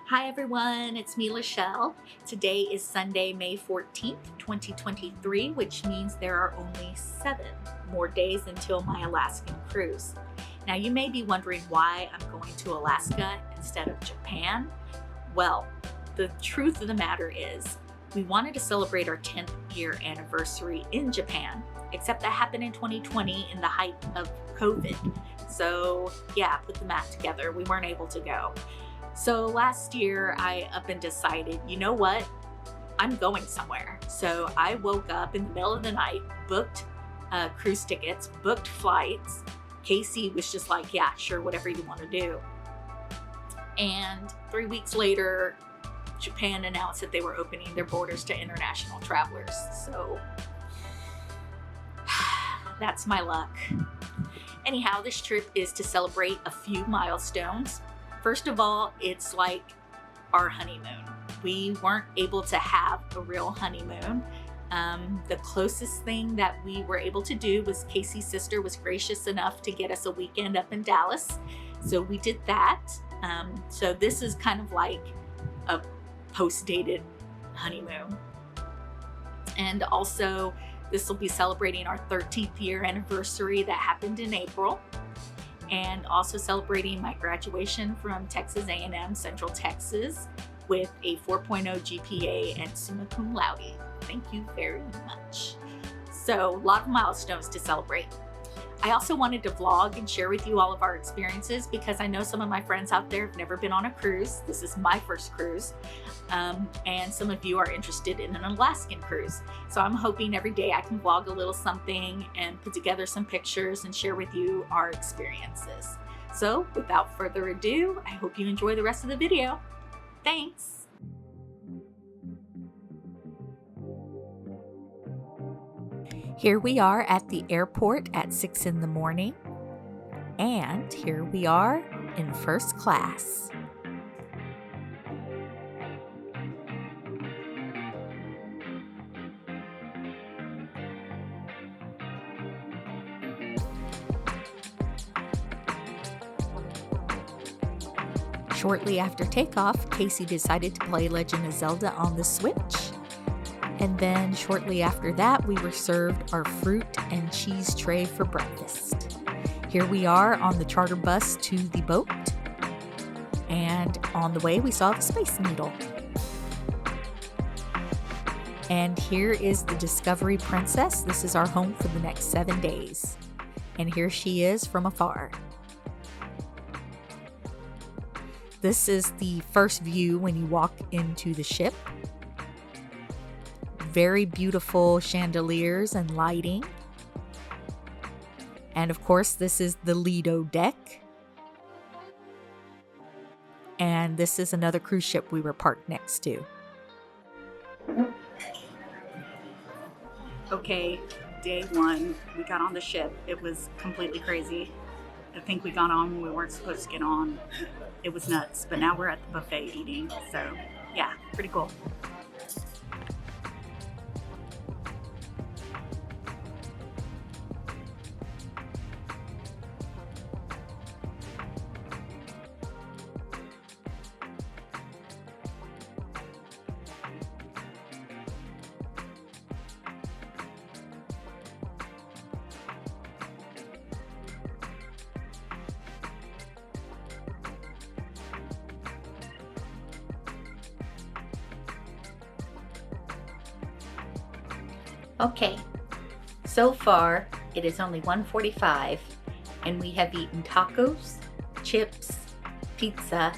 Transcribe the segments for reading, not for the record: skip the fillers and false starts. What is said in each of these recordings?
Hi everyone, it's me, Lachelle. Today is Sunday, May 14th, 2023, which means there are only 7 more days until my Alaskan cruise. Now, you may be wondering why I'm going to Alaska instead of Japan. Well, the truth of the matter is, we wanted to celebrate our 10th year anniversary in Japan, except that happened in 2020 in the height of COVID. So, yeah, put the math together. We weren't able to go. So last year, I up and decided, you know what? I'm going somewhere. So I woke up in the middle of the night, booked cruise tickets, booked flights. Casey was just like, yeah, sure, whatever you want to do. And 3 weeks later, Japan announced that they were opening their borders to international travelers. So that's my luck. Anyhow, this trip is to celebrate a few milestones. First of all, it's like our honeymoon. We weren't able to have a real honeymoon. The closest thing that we were able to do was Casey's sister was gracious enough to get us a weekend up in Dallas. So we did that. So this is kind of like a post-dated honeymoon. And also, this will be celebrating our 13th year anniversary that happened in April. And also celebrating my graduation from Texas A&M Central Texas with a 4.0 GPA and summa cum laude. Thank you very much. So, a lot of milestones to celebrate. I also wanted to vlog and share with you all of our experiences because I know some of my friends out there have never been on a cruise. This is my first cruise. And some of you are interested in an Alaskan cruise. So I'm hoping every day I can vlog a little something and put together some pictures and share with you our experiences. So without further ado, I hope you enjoy the rest of the video. Thanks. Here we are at the airport at 6 in the morning, and here we are in first class. Shortly after takeoff, Casey decided to play Legend of Zelda on the Switch. And then shortly after that, we were served our fruit and cheese tray for breakfast. Here we are on the charter bus to the boat. And on the way, we saw the Space Needle. And here is the Discovery Princess. This is our home for the next 7 days. And here she is from afar. This is the first view when you walk into the ship. Very beautiful chandeliers and lighting. And of course, this is the Lido deck. And this is another cruise ship we were parked next to. Okay, day 1, we got on the ship. It was completely crazy. I think we got on when we weren't supposed to get on. It was nuts, but now we're at the buffet eating. So yeah, pretty cool. Okay, so far it is only 1:45 and we have eaten tacos, chips, pizza,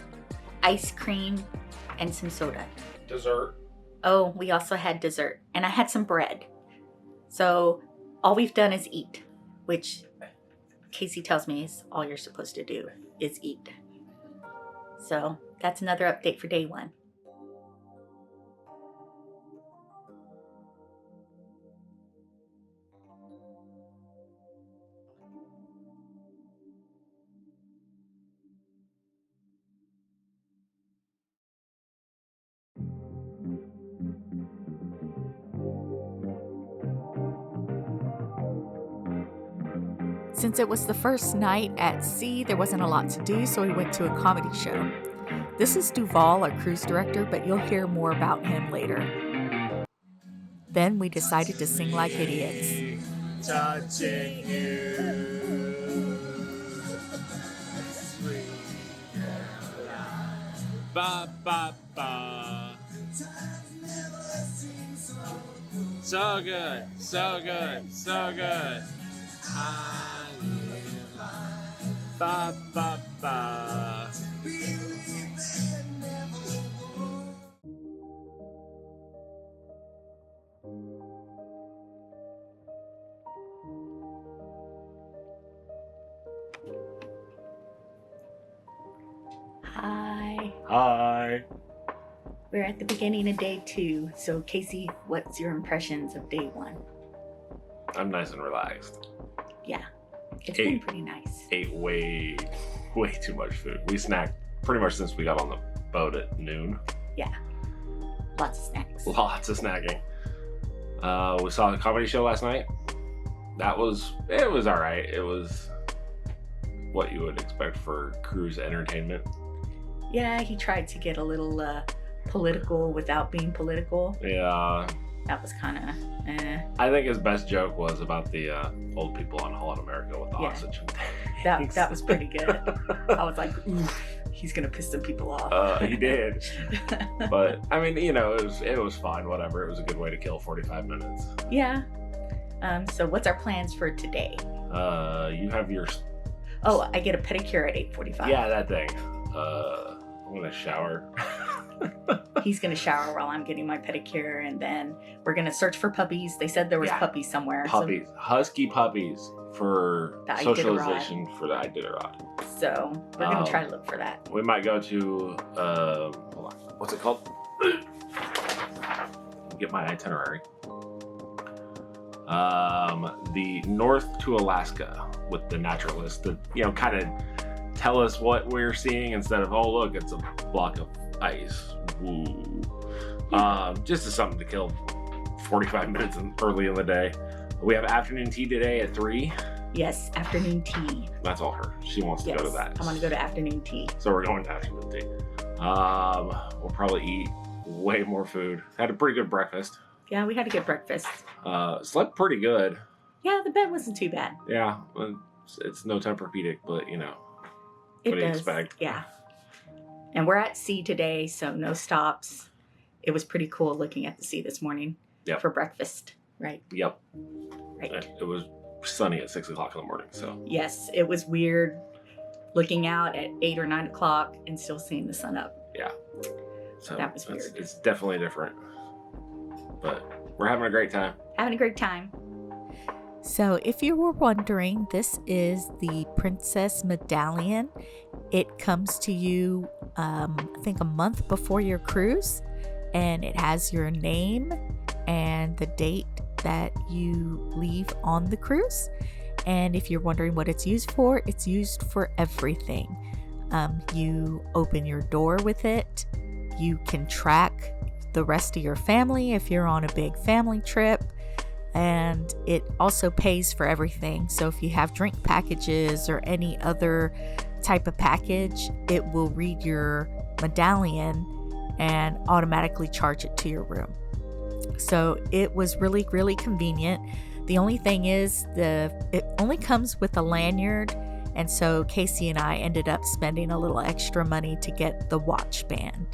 ice cream, and some soda. Dessert. Oh, we also had dessert and I had some bread. So all we've done is eat, which Casey tells me is all you're supposed to do is eat. So that's another update for day 1. Since it was the first night at sea, there wasn't a lot to do, so we went to a comedy show. This is Duval, our cruise director, but you'll hear more about him later. Then we decided to sing like idiots. Touching you. Ba ba ba. So good, so good, so good. I live life. Ba ba ba. Hi. Hi. We're at the beginning of day 2. So Casey, what's your impressions of day 1? I'm nice and relaxed. Yeah, it's been pretty nice. Ate way too much food. We snacked pretty much since we got on the boat at noon. Yeah, lots of snacks. Lots of snacking. We saw the comedy show last night. It was all right. It was what you would expect for cruise entertainment. Yeah, he tried to get a little political without being political. Yeah. That was kind of I think his best joke was about the old people on Hall in America with the oxygen tanks. That was pretty good. I was like, ooh, he's gonna piss some people off. He did. But I mean, it was fine. Whatever. It was a good way to kill 45 minutes. Yeah. So what's our plans for today? You have your. Oh, I get a pedicure at 8:45. Yeah, that thing. I'm gonna shower. He's gonna shower while I'm getting my pedicure, and then we're gonna search for puppies. They said there was puppies somewhere. Puppies, husky puppies for the socialization for the Iditarod. So we're gonna try to look for that. We might go to hold on. What's it called? Get my itinerary. The north to Alaska with the naturalist to kind of tell us what we're seeing instead of, oh look, it's a block of ice. Woo. Just as something to kill 45 minutes early in the day. We have afternoon tea today at 3. Yes, afternoon tea. That's all her. She wants to go to that. I want to go to afternoon tea. So we're going to afternoon tea. We'll probably eat way more food. Had a pretty good breakfast. Yeah, we had a good breakfast. Slept pretty good. Yeah, the bed wasn't too bad. Yeah, it's no Tempur-Pedic, but It what do you does. expect? Yeah. And we're at sea today, so no stops. It was pretty cool looking at the sea this morning for breakfast, right? Yep. Right. It was sunny at 6 o'clock in the morning, so. Yes, it was weird looking out at 8 or 9 o'clock and still seeing the sun up. Yeah. So that was weird. It's definitely different. But we're having a great time. Having a great time. So if you were wondering, this is the Princess Medallion. It comes to you, I think, a month before your cruise, and it has your name and the date that you leave on the cruise. And if you're wondering what it's used for everything. You open your door with it. You can track the rest of your family if you're on a big family trip. And it also pays for everything. So if you have drink packages or any other type of package, it will read your medallion and automatically charge it to your room. So it was really, really convenient. The only thing is it only comes with a lanyard. And so Casey and I ended up spending a little extra money to get the watch band.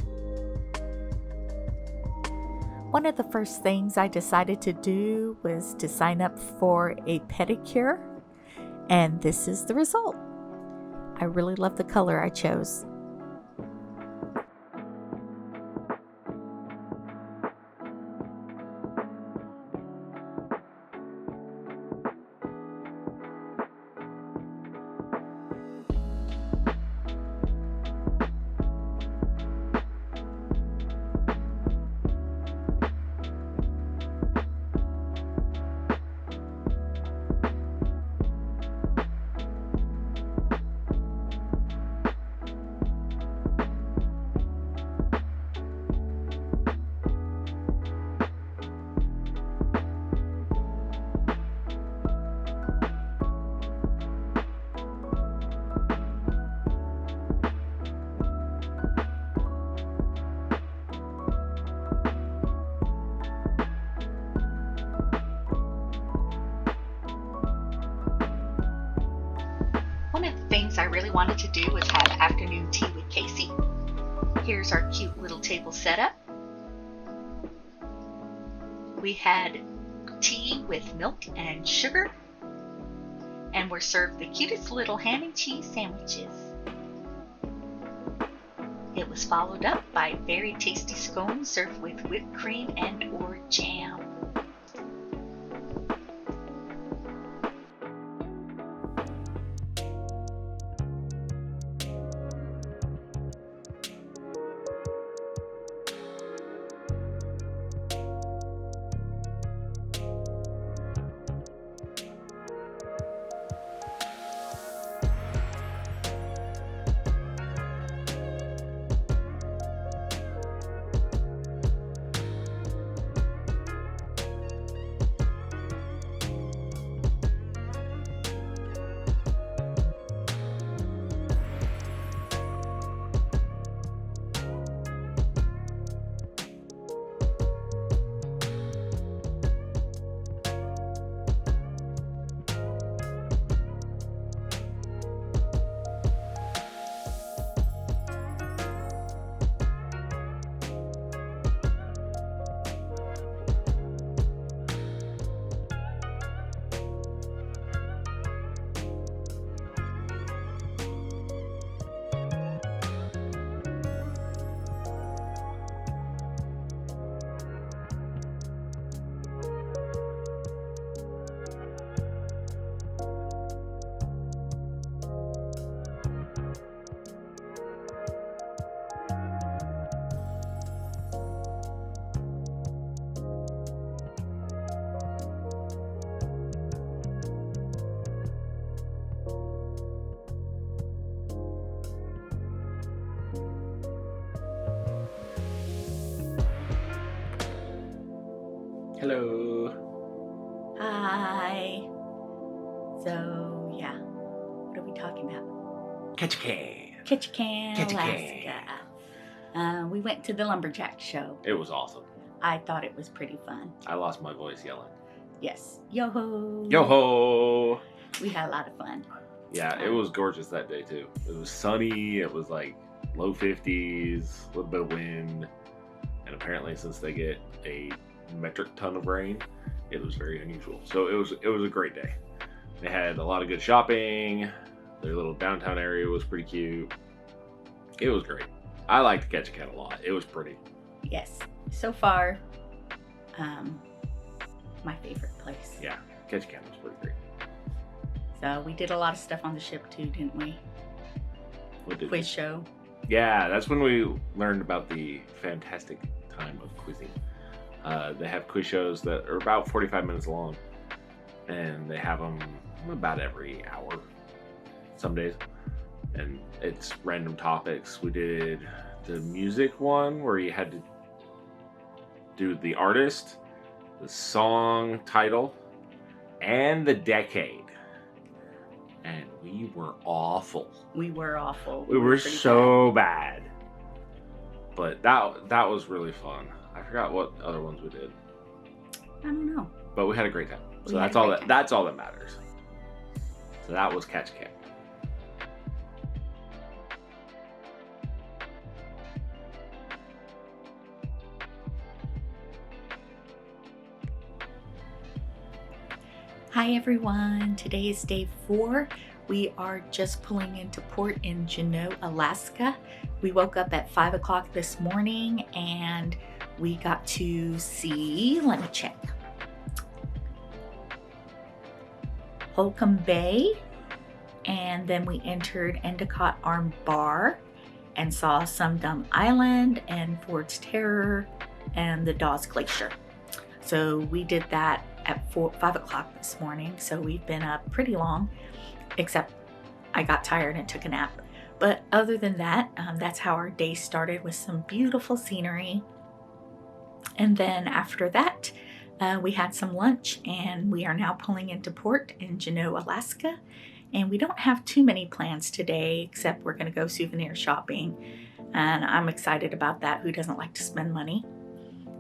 One of the first things I decided to do was to sign up for a pedicure, and this is the result. I really love the color I chose. One of the things I really wanted to do was have afternoon tea with Casey. Here's our cute little table setup. We had tea with milk and sugar, and we're served the cutest little ham and cheese sandwiches. It was followed up by very tasty scones served with whipped cream and or jam. Hello. Hi. So, yeah. What are we talking about? Ketchikan. Ketchikan, Ketchikan. Alaska. We went to the lumberjack show. It was awesome. I thought it was pretty fun. I lost my voice yelling. Yes. Yo-ho. Yo-ho! We had a lot of fun. Yeah, it was gorgeous that day too. It was sunny. It was like low 50s, a little bit of wind. And apparently since they get a metric ton of rain, it was very unusual. So it was a great day. They had a lot of good shopping. Their little downtown area was pretty cute. It was great. I liked Ketchikan a lot. It was pretty. Yes. So far, my favorite place. Yeah, Ketchikan was pretty great. So we did a lot of stuff on the ship too, didn't we? What did Quiz show. Yeah, that's when we learned about the fantastic time of quizzing. They have quiz shows that are about 45 minutes long, and they have them about every hour, some days, and it's random topics. We did the music one where you had to do the artist, the song title, and the decade. And we were awful. We were awful. We were so bad. But that was really fun. I forgot what other ones we did. I don't know. But we had a great time. So We had that's a all great that time. that's all that matters. So that was Ketchikan. Hi everyone. Today is day 4. We are just pulling into port in Juneau, Alaska. We woke up at 5 o'clock this morning and we got to see, let me check, Holcomb Bay, and then we entered Endicott Arm Bar and saw Some Dumb Island and Ford's Terror and the Dawes Glacier. So we did that at 5 o'clock this morning, so we've been up pretty long, except I got tired and took a nap. But other than that, that's how our day started, with some beautiful scenery. And then after that, we had some lunch, and we are now pulling into port in Juneau, Alaska. And we don't have too many plans today, except we're going to go souvenir shopping. And I'm excited about that. Who doesn't like to spend money?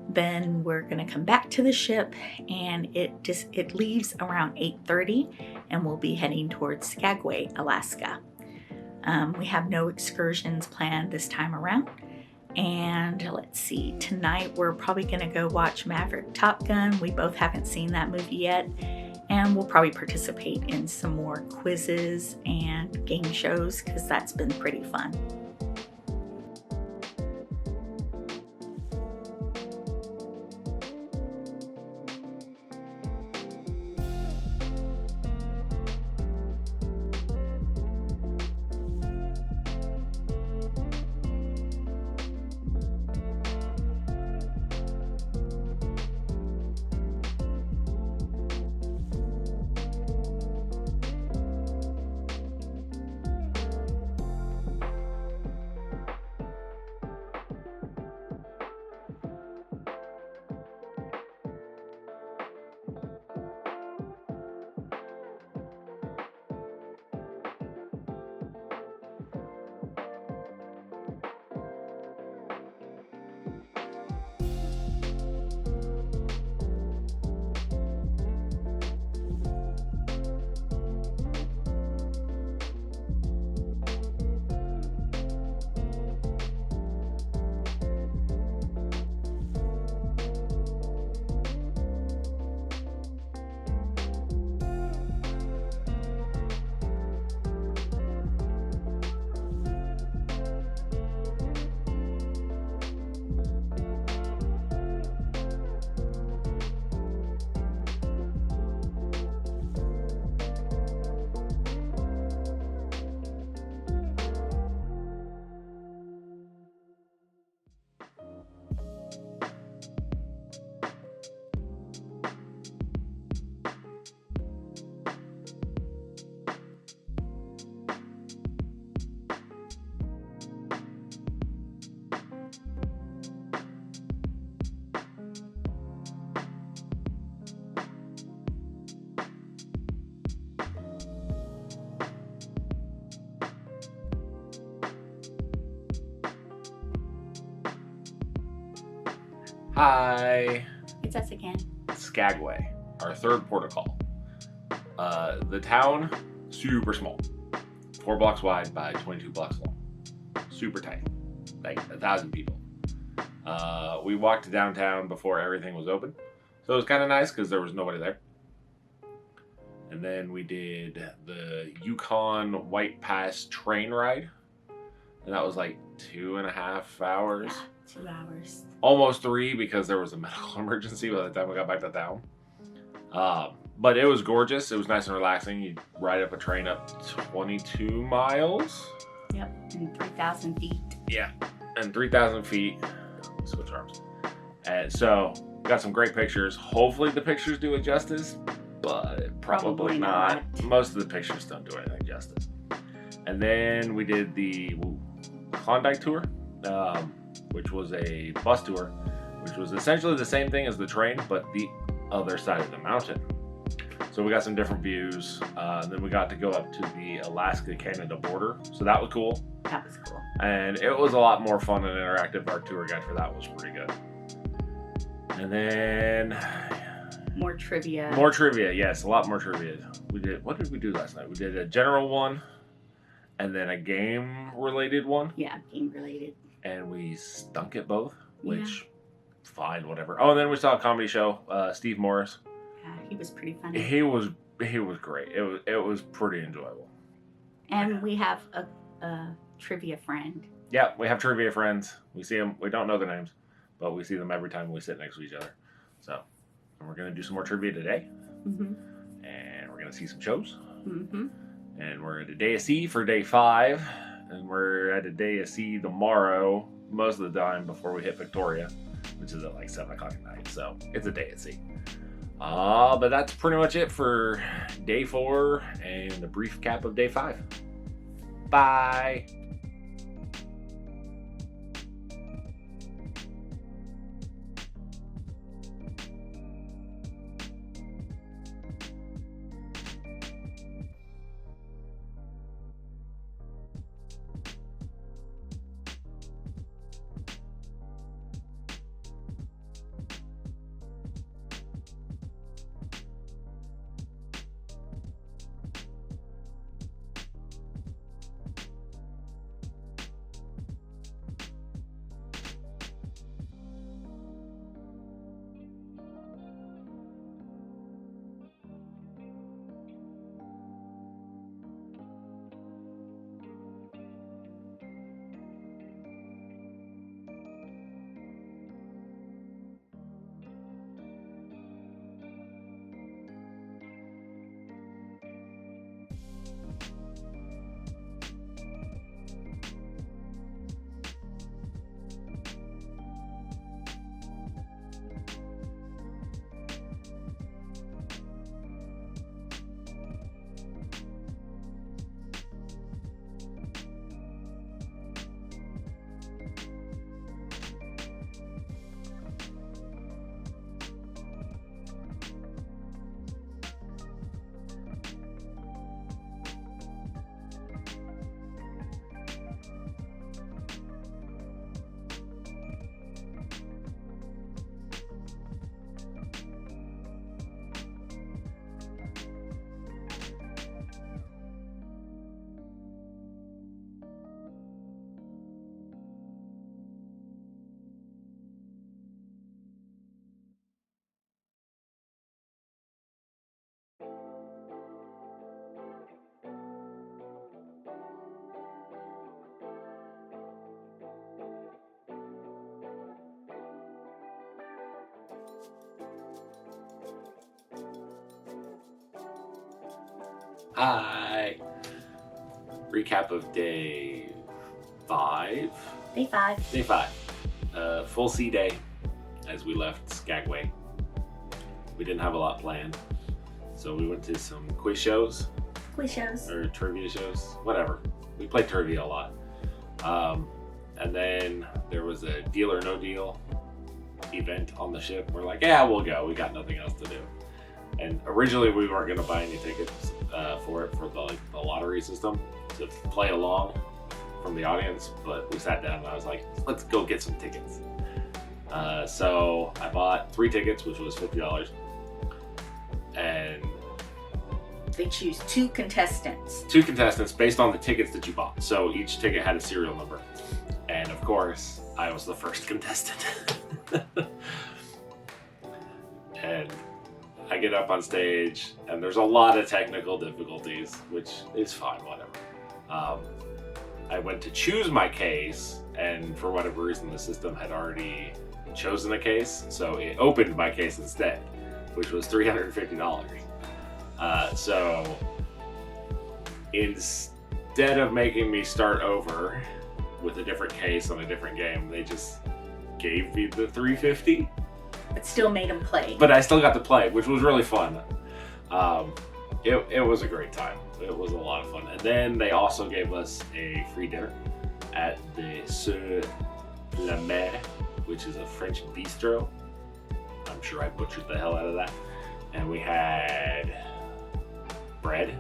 Then we're going to come back to the ship, and it leaves around 8:30, and we'll be heading towards Skagway, Alaska. We have no excursions planned this time around. And let's see, tonight we're probably going to go watch Maverick Top Gun. We both haven't seen that movie yet. And we'll probably participate in some more quizzes and game shows because that's been pretty fun. Hi. It's us again. Skagway, our third port of call. The town, super small. 4 blocks wide by 22 blocks long. Super tiny. Like 1,000 people. We walked downtown before everything was open. So it was kind of nice because there was nobody there. And then we did the Yukon White Pass train ride. And that was like 2.5 hours. Yeah, 2 hours. Almost 3 because there was a medical emergency by the time we got back to town. But it was gorgeous. It was nice and relaxing. You ride up a train up 22 miles. Yep, and 3,000 feet. Yeah, and 3,000 feet. Switch arms. And so, got some great pictures. Hopefully the pictures do it justice, but probably not. Most of the pictures don't do anything justice. And then we did the Klondike tour, which was a bus tour, which was essentially the same thing as the train, but the other side of the mountain. So we got some different views. Then we got to go up to the Alaska-Canada border. So that was cool. That was cool. And it was a lot more fun and interactive. Our tour guide for that was pretty good. And then... More trivia. More trivia, yes. A lot more trivia. What did we do last night? We did a general one and then a game-related one. Yeah, game-related. And we stunk at both, which, fine, whatever. Oh, and then we saw a comedy show. Steve Morris. Yeah, he was pretty funny. He was great. It was pretty enjoyable. And we have a trivia friend. Yeah, we have trivia friends. We see them. We don't know their names, but we see them every time we sit next to each other. So, and we're gonna do some more trivia today. Mm-hmm. And we're gonna see some shows. Mm-hmm. And we're at a day of sea for day 5, and we're at a day of sea tomorrow most of the time before we hit Victoria, which is at like 7 o'clock at night. So it's a day at sea. But that's pretty much it for day 4 and a brief cap of day 5. Bye. Hi. Recap of day 5. Day 5. Day 5. Full sea day as we left Skagway. We didn't have a lot planned, so we went to some quiz shows. Or trivia shows, whatever. We played trivia a lot. And then there was a Deal or No Deal event on the ship. We're like, yeah, we'll go. We got nothing else to do. And originally we weren't going to buy any tickets for the lottery system to play along from the audience, but we sat down and I was like, let's go get some tickets. So I bought 3 tickets, which was $50, and they choose 2 contestants. 2 contestants based on the tickets that you bought. So each ticket had a serial number, and of course I was the first contestant. And I get up on stage, and there's a lot of technical difficulties, which is fine, whatever. I went to choose my case, and for whatever reason, the system had already chosen a case, so it opened my case instead, which was $350. So instead of making me start over with a different case on a different game, they just gave me the $350. But still made them play. But I still got to play, which was really fun. It was a great time. It was a lot of fun. And then they also gave us a free dinner at the Sur la Mer, which is a French bistro. I'm sure I butchered the hell out of that. And we had bread.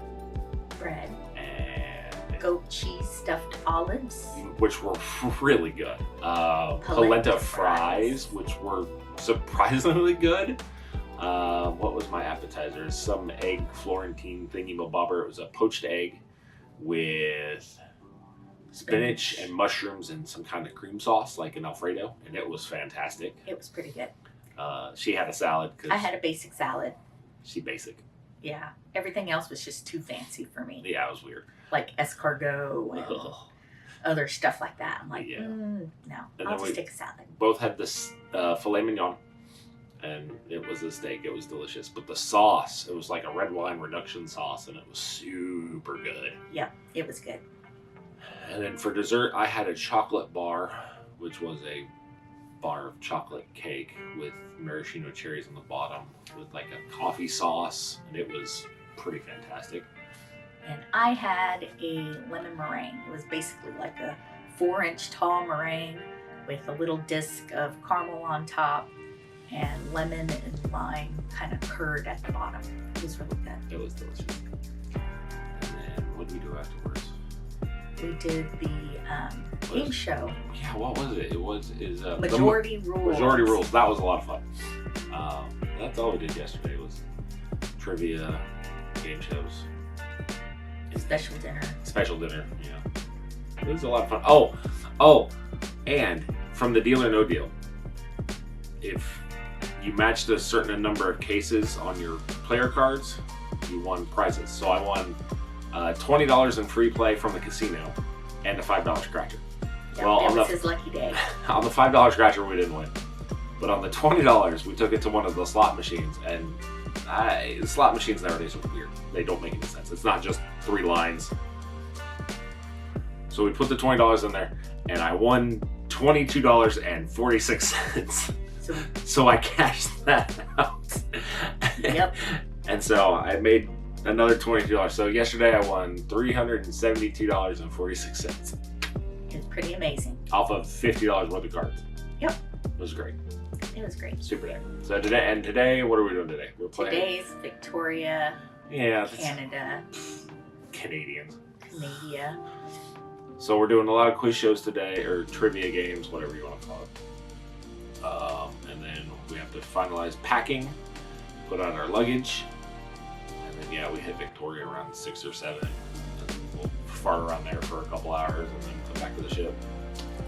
And goat cheese stuffed olives, which were really good. Polenta fries, which were surprisingly good. What was my appetizer? Some egg Florentine thingy-mabobber. It was a poached egg with spinach and mushrooms and some kind of cream sauce, like an Alfredo, and it was fantastic. It was pretty good. She had a salad. I had a basic salad. She basic. Yeah. Everything else was just too fancy for me. Yeah, it was weird. Like escargot and other stuff like that. I'm like, no, And I'll just take a salad. Both had this filet mignon, and it was a steak. It was delicious. But the sauce, it was like a red wine reduction sauce, and it was super good. Yeah, it was good. And then for dessert, I had a chocolate bar, which was a bar of chocolate cake with maraschino cherries on the bottom with like a coffee sauce, and it was pretty fantastic. And I had a lemon meringue. It was basically like a 4-inch tall meringue with a little disc of caramel on top and lemon and lime kind of curd at the bottom. It was really good. It was delicious. And then what did we do afterwards? We did the game show. Yeah, what was it? It was Majority Rules. Majority Rules. That was a lot of fun. That's all we did yesterday was trivia, game shows. Special dinner. Yeah. It was a lot of fun. Oh, and from the Deal or No Deal, if you matched a certain number of cases on your player cards, you won prizes. So I won $20 in free play from the casino and a $5 scratcher. Yep, well, that was his lucky day. On the $5 scratcher, we didn't win. But on the $20, we took it to one of the slot machines, and slot machines nowadays are weird. They don't make any sense. It's not just 3 lines. So we put the $20 in there, and I won $22.46. So I cashed that out. Yep. And so I made another $22. So yesterday I won $372.46. It's pretty amazing. Off of $50 worth of cards. Yep. It was great. It was great. Super day. So today, what are we doing today? We're playing. Today's Victoria. Yeah. Canada. Canadians. Canada. So we're doing a lot of quiz shows today, or trivia games, whatever you want to call it. And then we have to finalize packing, put on our luggage, and then we hit Victoria around 6 or 7. And we'll fart around there for a couple hours, and then come back to the ship.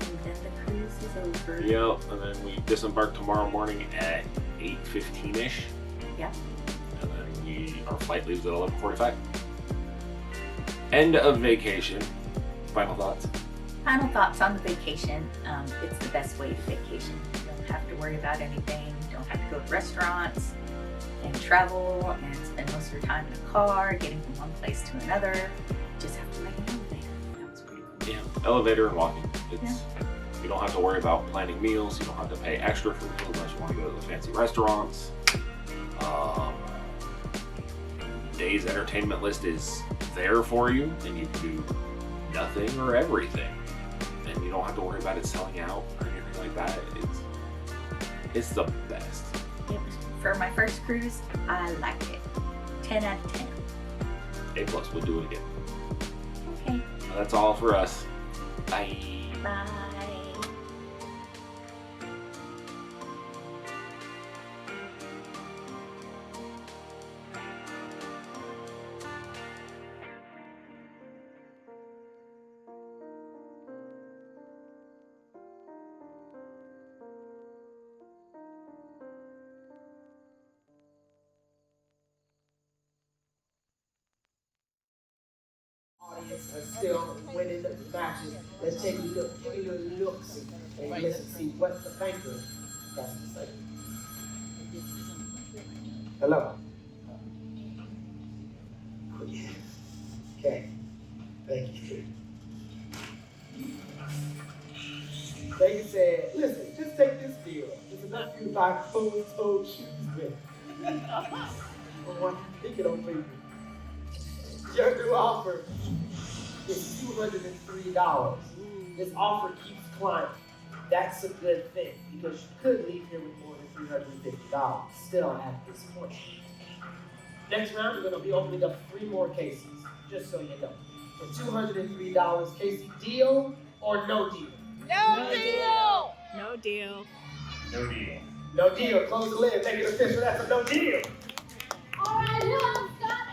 And then the cruise is over. Yep, and then we disembark tomorrow morning at 8:15ish. Yep. And then our flight leaves at 11:45. End of vacation. Final thoughts? Final thoughts on the vacation. It's the best way to vacation. You don't have to worry about anything. You don't have to go to restaurants and travel and spend most waste your time in a car, getting from one place to another. You just have to ride an elevator. That was pretty cool. Yeah, elevator and walking. You don't have to worry about planning meals. You don't have to pay extra for meals unless you want to go to the fancy restaurants. Day's entertainment list is there for you, and you can do nothing or everything. And you don't have to worry about it selling out or anything like that. It's the best. Yep. For my first cruise, I liked it. 10 out of 10. A+, we'll do it again. Okay. Well, that's all for us. Bye. Bye. Audience are still winning the matches. Let's take a look, give me a look, and listen, see what the banker has to say. Hello. Okay. Thank you. They said, listen, just take this deal. It's enough for you to buy closed-toed shoes with. Think it over you. Your new offer is $203. This offer keeps climbing. That's a good thing because you could leave here with more than $350 still at this point. Next round, we're going to be opening up 3 more cases, just so you know. For $203, Casey, deal or no deal? No deal. No deal. No deal. No deal. Close the lid. Make it official. That's a no deal. All right, look, stop.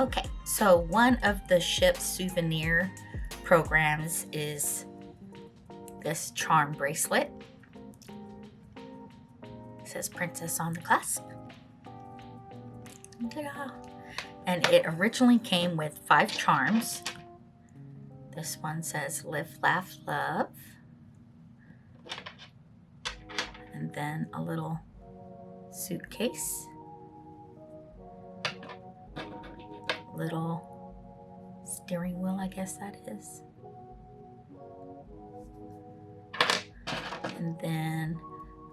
Okay, so one of the ship's souvenir programs is this Charm Bracelet. It says Princess on the clasp. Ta-da. And it originally came with 5 charms. This one says Live, Laugh, Love. And then a little suitcase. Little steering wheel, I guess that is. And then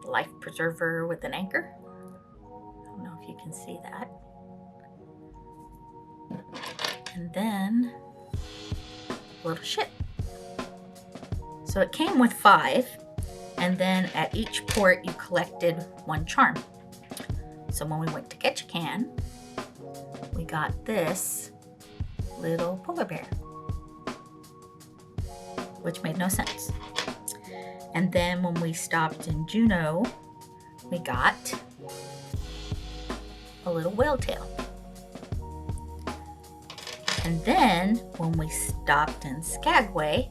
life preserver with an anchor. I don't know if you can see that. And then a little ship. So it came with 5, and then at each port you collected 1 charm. So when we went to Ketchikan, we got this little polar bear, which made no sense. And then when we stopped in Juneau, we got a little whale tail. And then when we stopped in Skagway,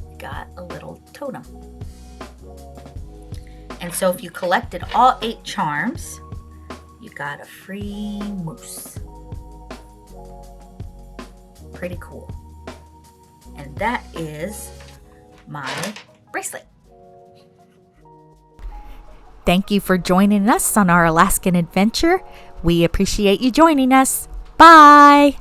we got a little totem. And so if you collected all 8 charms, you got a free moose. Pretty cool. And that is my bracelet. Thank you for joining us on our Alaskan adventure. We appreciate you joining us. Bye!